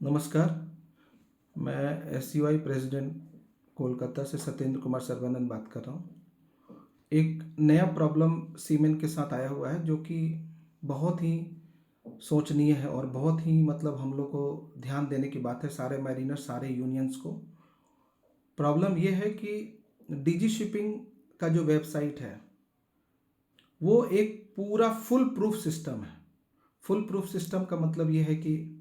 नमस्कार। मैं एसयूआई प्रेसिडेंट कोलकाता से सत्येंद्र कुमार सर्बानंद बात कर रहा हूँ। एक नया प्रॉब्लम सीमेंट के साथ आया हुआ है जो कि बहुत ही सोचनीय है और बहुत ही मतलब हम लोग को ध्यान देने की बात है, सारे मैरिनर सारे यूनियंस को। प्रॉब्लम ये है कि डीजी शिपिंग का जो वेबसाइट है वो एक पूरा फुल प्रूफ सिस्टम है। फुल प्रूफ सिस्टम का मतलब ये है कि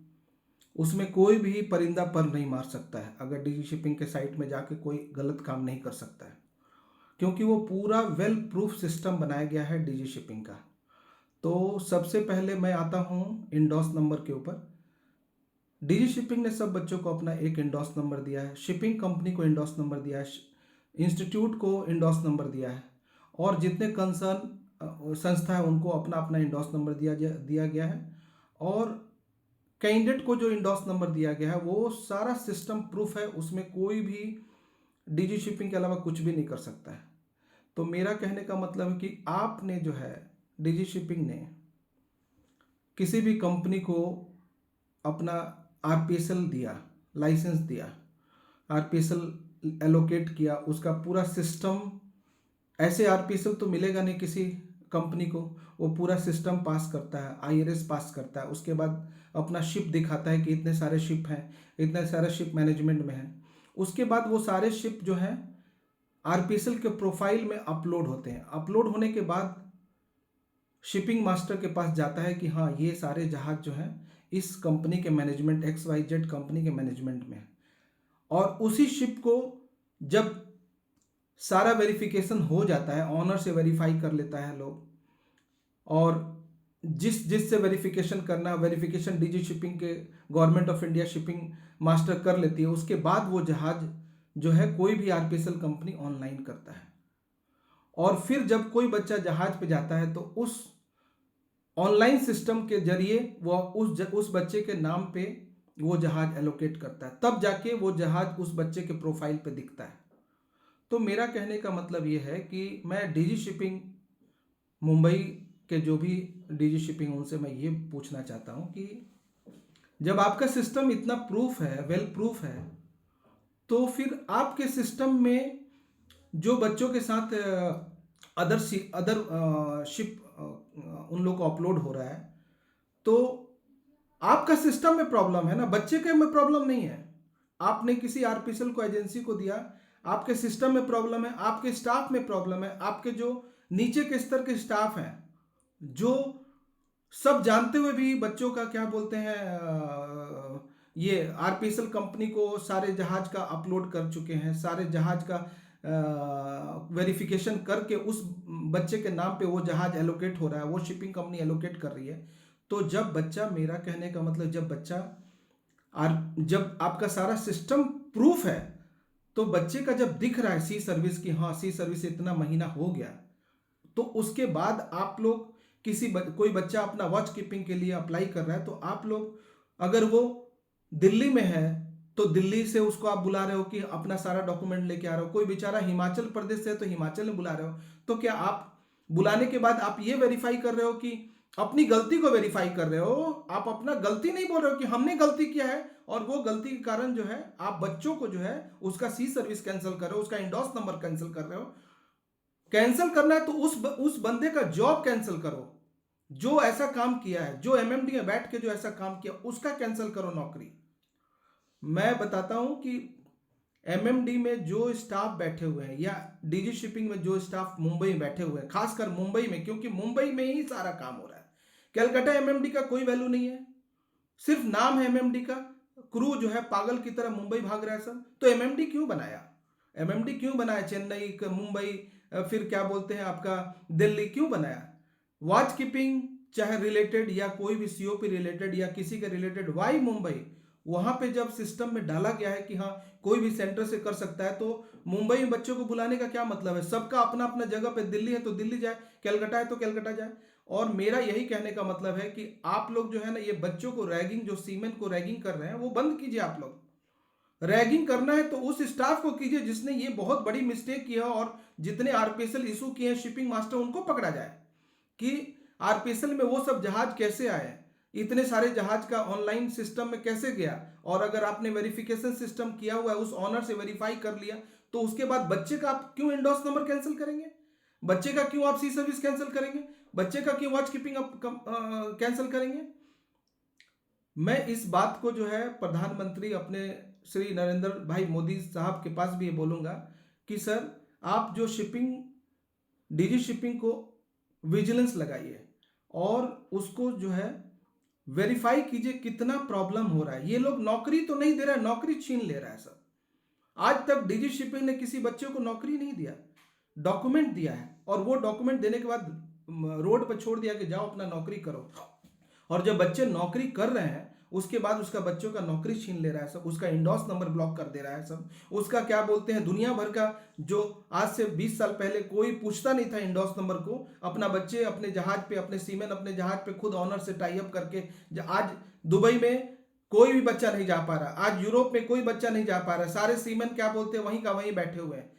उसमें कोई भी परिंदा पर नहीं मार सकता है। अगर डीजी शिपिंग के साइट में जाके कोई गलत काम नहीं कर सकता है, क्योंकि वो पूरा वेल प्रूफ सिस्टम बनाया गया है डीजी शिपिंग का। तो सबसे पहले मैं आता हूँ इंडोस नंबर के ऊपर। डीजी शिपिंग ने सब बच्चों को अपना एक इंडोस नंबर दिया है, शिपिंग कंपनी को इंडोस नंबर दिया है, इंस्टीट्यूट को इंडोस नंबर दिया है, और जितने कंसर्न संस्था है उनको अपना अपना इंडोस नंबर दिया गया है। और कैंडिडेट को जो इंडोस नंबर दिया गया है वो सारा सिस्टम प्रूफ है, उसमें कोई भी डीजी शिपिंग के अलावा कुछ भी नहीं कर सकता है। तो मेरा कहने का मतलब है कि आपने जो है डीजी शिपिंग ने किसी भी कंपनी को अपना आरपीएसएल दिया, लाइसेंस दिया, आरपीएसएल एलोकेट किया, उसका पूरा सिस्टम। ऐसे आरपीएसएल तो मिलेगा नहीं किसी कंपनी को, वो पूरा सिस्टम पास करता है, आईआरएस पास करता है, उसके बाद अपना शिप दिखाता है कि इतने सारे शिप हैं, इतने सारे शिप मैनेजमेंट में हैं। उसके बाद वो सारे शिप जो हैं आरपीएसएल के प्रोफाइल में अपलोड होते हैं। अपलोड होने के बाद शिपिंग मास्टर के पास जाता है कि हाँ ये सारे जहाज जो हैं इस कंपनी के मैनेजमेंट XYZ कंपनी के मैनेजमेंट में है। और उसी शिप को जब सारा वेरिफिकेशन हो जाता है, ऑनर से वेरीफाई कर लेता है लोग, और जिससे वेरिफिकेशन करना, वेरिफिकेशन डीजी शिपिंग के government of India shipping master कर लेती है, उसके बाद वो जहाज जो है कोई भी आरपीएसएल कंपनी ऑनलाइन करता है। और फिर जब कोई बच्चा जहाज पे जाता है तो उस ऑनलाइन सिस्टम के जरिए वो उस बच्चे के नाम पे वो जहाज एलोकेट करता है, तब जाके वो जहाज उस बच्चे के प्रोफाइल पे दिखता है। तो मेरा कहने का मतलब ये है कि मैं डीजी शिपिंग मुंबई के जो भी डीजी शिपिंग उनसे मैं ये पूछना चाहता हूँ कि जब आपका सिस्टम इतना प्रूफ है, वेल प्रूफ है, तो फिर आपके सिस्टम में जो बच्चों के साथ अदर शिप उन लोग को अपलोड हो रहा है, तो आपका सिस्टम में प्रॉब्लम है ना, बच्चे के में प्रॉब्लम नहीं है। आपने किसी आरपीएसएल को एजेंसी को दिया, आपके सिस्टम में प्रॉब्लम है, आपके स्टाफ में प्रॉब्लम है, आपके जो नीचे के स्तर के स्टाफ हैं जो सब जानते हुए भी बच्चों का क्या बोलते हैं ये आरपीएसएल कंपनी को सारे जहाज का अपलोड कर चुके हैं, सारे जहाज का वेरिफिकेशन करके उस बच्चे के नाम पे वो जहाज एलोकेट हो रहा है, वो शिपिंग कंपनी एलोकेट कर रही है। तो जब बच्चा, मेरा कहने का मतलब जब बच्चा जब आपका सारा सिस्टम प्रूफ है, तो बच्चे का जब दिख रहा है सी सर्विस की, हाँ सी सर्विस इतना महीना हो गया, तो उसके बाद आप लोग कोई बच्चा अपना वॉच कीपिंग के लिए अप्लाई कर रहा है, तो आप लोग अगर वो दिल्ली में है तो दिल्ली से उसको आप बुला रहे हो कि अपना सारा डॉक्यूमेंट लेके आ रहे हो। कोई बेचारा हिमाचल प्रदेश से है तो हिमाचल में बुला रहे हो, तो क्या आप बुलाने के बाद आप ये वेरीफाई कर रहे हो कि अपनी गलती को वेरीफाई कर रहे हो? आप अपना गलती नहीं बोल रहे हो कि हमने गलती किया है, और वो गलती के कारण जो है आप बच्चों को जो है उसका सी सर्विस कैंसिल कर रहे हो, उसका इंडोस नंबर कैंसिल कर रहे हो। कैंसिल करना है तो उस बंदे का जॉब कैंसिल करो, जो ऐसा काम किया है, जो एमएमडी में बैठ के जो ऐसा काम किया उसका कैंसिल करो नौकरी। मैं बताता हूं कि एमएमडी में जो स्टाफ बैठे हुए हैं या डीजी शिपिंग में जो स्टाफ मुंबई में बैठे हुए हैं, खासकर मुंबई में, क्योंकि मुंबई में ही सारा काम हो रहा है। कलकत्ता एमएमडी का कोई वैल्यू नहीं है, सिर्फ नाम है एमएमडी का। क्रू जो है पागल की तरह मुंबई भाग रहा है सब। तो एमएमडी क्यों बनाया? एमएमडी क्यों बनाया? चेन्नई, मुंबई, फिर क्या बोलते हैं आपका दिल्ली क्यों बनाया? वॉच कीपिंग चाहे रिलेटेड या कोई भी सीओपी रिलेटेड या किसी के रिलेटेड, वाई मुंबई? वहां पे जब सिस्टम में डाला गया है कि हाँ कोई भी सेंटर से कर सकता है, तो मुंबई में बच्चों को बुलाने का क्या मतलब है? सबका अपना अपना जगह पे, दिल्ली है तो दिल्ली जाए, कलकत्ता है तो कलकत्ता जाए। और मेरा यही कहने का मतलब है कि आप लोग जो है ना, ये बच्चों को रैगिंग, जो सीमेन को रैगिंग कर रहे हैं, वो बंद कीजिए। आप लोग रैगिंग करना है तो उस स्टाफ को कीजिए जिसने ये बहुत बड़ी मिस्टेक किया, और जितने आरपीएसएल इशू किए हैं शिपिंग मास्टर, उनको पकड़ा जाए कि आरपीएसएल में वो सब जहाज कैसे आए। इतने सारे जहाज का ऑनलाइन सिस्टम में कैसे गया? और अगर आपने वेरिफिकेशन सिस्टम किया हुआ है, उस ऑनर से वेरीफाई कर लिया, तो उसके बाद बच्चे का आप क्यों इंडोर्स नंबर कैंसिल करेंगे? बच्चे का क्यों आप सी सर्विस कैंसिल करेंगे? बच्चे का क्यों वॉच कीपिंग आप कैंसिल करेंगे? मैं इस बात को जो है प्रधानमंत्री अपने श्री नरेंद्र भाई मोदी साहब के पास भी ये बोलूंगा कि सर, आप जो शिपिंग, डीजी शिपिंग को विजिलेंस लगाइए और उसको जो है वेरीफाई कीजिए कितना प्रॉब्लम हो रहा है। ये लोग नौकरी तो नहीं दे रहा है, नौकरी छीन ले रहा है सब। आज तक डीजी शिपिंग ने किसी बच्चे को नौकरी नहीं दिया, डॉक्यूमेंट दिया है, और वो डॉक्यूमेंट देने के बाद रोड पर छोड़ दिया कि जाओ अपना नौकरी करो। और जब बच्चे नौकरी कर रहे हैं, उसके बाद उसका बच्चों का नौकरी छीन ले रहा है सब, उसका इंडोर्स नंबर ब्लॉक कर दे रहा है सब, उसका क्या बोलते हैं, दुनिया भर का जो आज से 20 साल पहले कोई पूछता नहीं था इंडोर्स नंबर को, अपना बच्चे अपने जहाज पे, अपने सीमेन अपने जहाज पे खुद ऑनर से टाई अप करके, आज दुबई में कोई भी बच्चा नहीं जा पा रहा, आज यूरोप में कोई बच्चा नहीं जा पा रहा, सारे सीमेन क्या बोलते हैं वहीं का वहीं बैठे हुए हैं।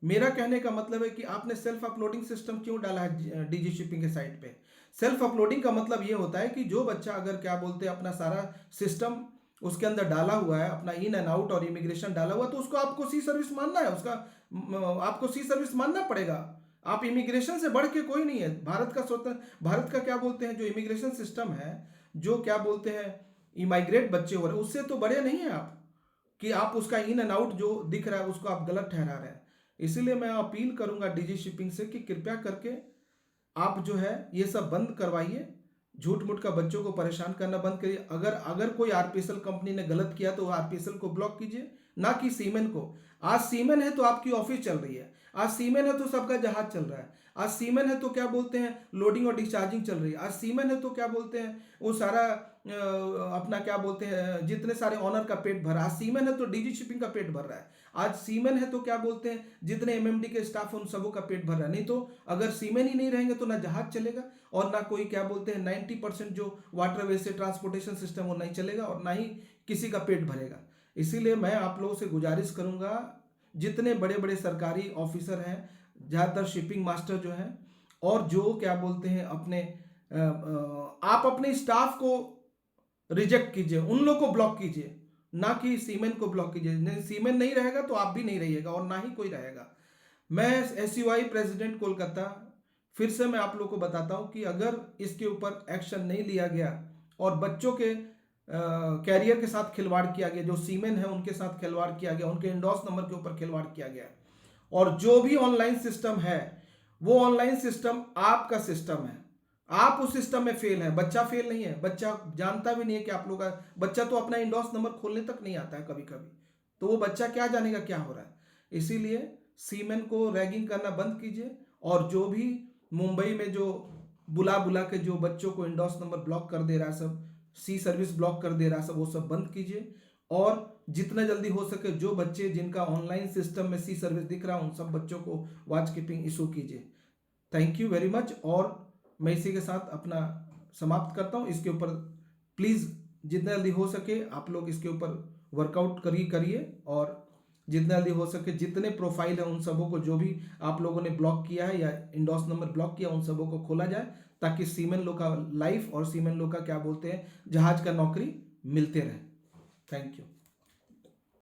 मेरा कहने का मतलब है कि आपने सेल्फ अपलोडिंग सिस्टम क्यों डाला है डीजी शिपिंग के साइट पे? सेल्फ अपलोडिंग का मतलब ये होता है कि जो बच्चा अगर क्या बोलते हैं अपना सारा सिस्टम उसके अंदर डाला हुआ है, अपना इन एंड आउट और इमिग्रेशन डाला हुआ, तो उसको आपको सी सर्विस मानना है, उसका आपको सी सर्विस मानना पड़ेगा। आप इमिग्रेशन से बढ़ के कोई नहीं है। भारत का स्वतंत्र, भारत का क्या बोलते हैं जो इमिग्रेशन सिस्टम है, जो क्या बोलते हैं इमाइग्रेट बच्चे हो रहे हैं, उससे तो बड़े नहीं है आप, कि आप उसका इन एंड आउट जो दिख रहा है उसको आप गलत ठहरा रहे हैं। इसीलिए मैं अपील करूंगा डीजी शिपिंग से कि कृपया करके आप जो है ये सब बंद करवाइए, झूठ मूठ का बच्चों को परेशान करना बंद करिए। अगर कोई आरपीएसएल कंपनी ने गलत किया तो आरपीएसएल को ब्लॉक कीजिए, ना कि सीमेन को। आज सीमेन है तो आपकी ऑफिस चल रही है, आज सीमेन है तो सबका जहाज चल रहा है, आज सीमेन है तो क्या बोलते हैं लोडिंग और डिस्चार्जिंग चल रही है, आज सीमेन है तो क्या बोलते हैं वो सारा अपना क्या बोलते हैं जितने सारे ऑनर का पेट भरा, आज सीमेन है तो डीजी शिपिंग का पेट भर रहा है, आज सीमेन है तो क्या बोलते हैं जितने एमएमडी के स्टाफ उन सबों का पेट भर रहा है। नहीं तो अगर सीमेन ही नहीं रहेंगे तो ना जहाज चलेगा और ना कोई क्या बोलते हैं 90% जो वाटरवे से ट्रांसपोर्टेशन सिस्टम वो नहीं चलेगा और ना ही किसी का पेट भरेगा। इसीलिए मैं आप लोगों से गुजारिश करूंगा, जितने बड़े बड़े सरकारी ऑफिसर हैं, ज़्यादातर शिपिंग मास्टर जो हैं, और जो क्या बोलते हैं अपने आप अपने स्टाफ को रिजेक्ट कीजिए, उन लोग को ब्लॉक कीजिए, ना कि सीमेन को ब्लॉक कीजिए। सीमेन नहीं रहेगा तो आप भी नहीं रहिएगा और ना ही कोई रहेगा। मैं एसयूआई प्रेसिडेंट कोलकाता, फिर से मैं आप लोग को बताता हूं कि अगर इसके ऊपर एक्शन नहीं लिया गया और बच्चों के कैरियर के साथ खिलवाड़ किया गया, जो सीमेन है उनके साथ खिलवाड़ किया गया, उनके इंडोर्स नंबर के ऊपर खिलवाड़ किया गया, और जो भी ऑनलाइन सिस्टम है वो ऑनलाइन सिस्टम आपका सिस्टम है, आप उस सिस्टम में फेल है, बच्चा फेल नहीं है, बच्चा जानता भी नहीं है कि आप लोग का बच्चा तो अपना इंडोर्स नंबर खोलने तक नहीं आता है कभी कभी, तो वो बच्चा क्या जानेगा क्या हो रहा है। इसीलिए सीमेन को रैगिंग करना बंद कीजिए, और जो भी मुंबई में जो बुला बुला के जो बच्चों को इंडोर्स नंबर ब्लॉक कर दे रहा है सब, सी सर्विस ब्लॉक कर दे रहा है सब, वो सब बंद कीजिए। और जितना जल्दी हो सके जो बच्चे जिनका ऑनलाइन सिस्टम में सी सर्विस दिख रहा है उन सब बच्चों को वॉच कीपिंग इशू कीजिए। Thank you very much. और मैं इसी के साथ अपना समाप्त करता हूँ। इसके ऊपर प्लीज़ जितना जल्दी हो सके आप लोग इसके ऊपर वर्कआउट करिए, और जितना जल्दी हो सके जितने प्रोफाइल है उन सबों को, जो भी आप लोगों ने ब्लॉक किया है या इंडोर्स नंबर ब्लॉक किया, उन सबों को खोला जाए, ताकि सीमेन लोग का लाइफ और सीमेन लोग का क्या बोलते हैं जहाज का नौकरी मिलते रहे। Thank you.